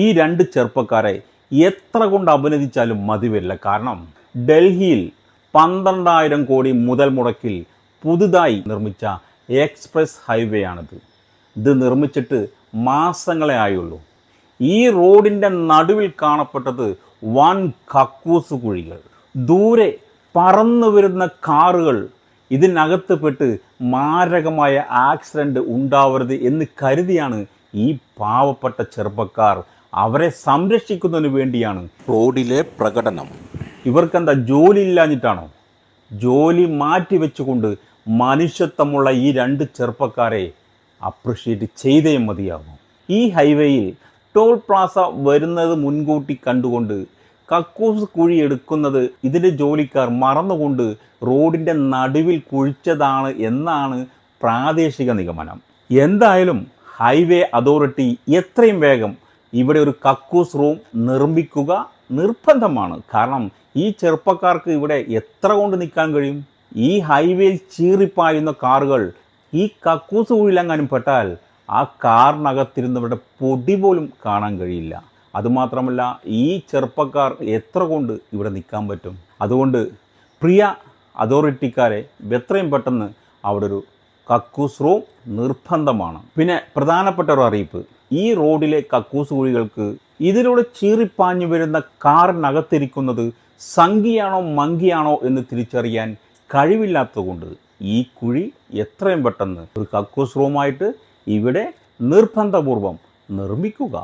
ഈ രണ്ട് ചെറുപ്പക്കാരെ എത്ര കൊണ്ട് അഭിനന്ദിച്ചാലും മതി വരില്ല. കാരണം ഡൽഹിയിൽ 12,000 കോടി മുതൽ മുടക്കിൽ പുതുതായി നിർമ്മിച്ച എക്സ്പ്രസ് ഹൈവേ ആണിത്. ഇത് നിർമ്മിച്ചിട്ട് മാസങ്ങളെ ആയുള്ളൂ. ഈ റോഡിൻ്റെ നടുവിൽ കാണപ്പെട്ടത് വൻ കക്കൂസ് കുഴികൾ. ദൂരെ പറന്നു വരുന്ന കാറുകൾ ഇതിനകത്ത് പെട്ട് മാരകമായ ആക്സിഡന്റ് ഉണ്ടാവരുത് എന്ന് കരുതിയാണ് ഈ പാവപ്പെട്ട ചെറുപ്പക്കാർ അവരെ സംരക്ഷിക്കുന്നതിന് വേണ്ടിയാണ് റോഡിലെ പ്രകടനം. ഇവർക്കെന്താ ജോലി ഇല്ലാഞ്ഞിട്ടാണോ? ജോലി മാറ്റി വെച്ചുകൊണ്ട് മനുഷ്യത്വമുള്ള ഈ രണ്ട് ചെറുപ്പക്കാരെ അപ്രിഷ്യേറ്റ് ചെയ്തേ മതിയാകും. ഈ ഹൈവേയിൽ ടോൾ പ്ലാസ വരുന്നത് മുൻകൂട്ടി കണ്ടുകൊണ്ട് കക്കൂസ് കുഴി എടുക്കുന്നത് ഇതിൻ്റെ ജോലിക്കാർ മറന്നുകൊണ്ട് റോഡിൻ്റെ നടുവിൽ കുഴിച്ചതാണ് എന്നാണ് പ്രാദേശിക നിഗമനം. എന്തായാലും ഹൈവേ അതോറിറ്റി എത്രയും വേഗം ഇവിടെ ഒരു കക്കൂസ് റൂം നിർമ്മിക്കുക നിർബന്ധമാണ്. കാരണം ഈ ചെറുപ്പക്കാർക്ക് ഇവിടെ എത്ര കൊണ്ട് നിൽക്കാൻ കഴിയും? ഈ ഹൈവേയിൽ ചീറിപ്പായുന്ന കാറുകൾ ഈ കക്കൂസ് കുഴിയിലെങ്ങാനും പെട്ടാൽ ആ കാറിനകത്തിരുന്നവരുടെ പൊടി പോലും കാണാൻ കഴിയില്ല. അതുമാത്രമല്ല, ഈ ചെറുപ്പക്കാർ എത്ര കൊണ്ട് ഇവിടെ നിൽക്കാൻ പറ്റും? അതുകൊണ്ട് പ്രിയ അതോറിറ്റിക്കാരെ എത്രയും പെട്ടെന്ന് അവിടെ ഒരു കക്കൂസ് റൂം നിർബന്ധമാണ്. പിന്നെ പ്രധാനപ്പെട്ട ഒരു അറിയിപ്പ്, ഈ റോഡിലെ കക്കൂസ് കുഴികൾക്ക് ഇതിലൂടെ ചീറിപ്പാഞ്ഞു വരുന്ന കാറിനകത്തിരിക്കുന്നത് സംഖ്യയാണോ മങ്കിയാണോ എന്ന് തിരിച്ചറിയാൻ കഴിവില്ലാത്തതുകൊണ്ട് ഈ കുഴി എത്രയും പെട്ടെന്ന് ഒരു കക്കൂസ് റൂമായിട്ട് ഇവിടെ നിർബന്ധപൂർവം നിർമ്മിക്കുക.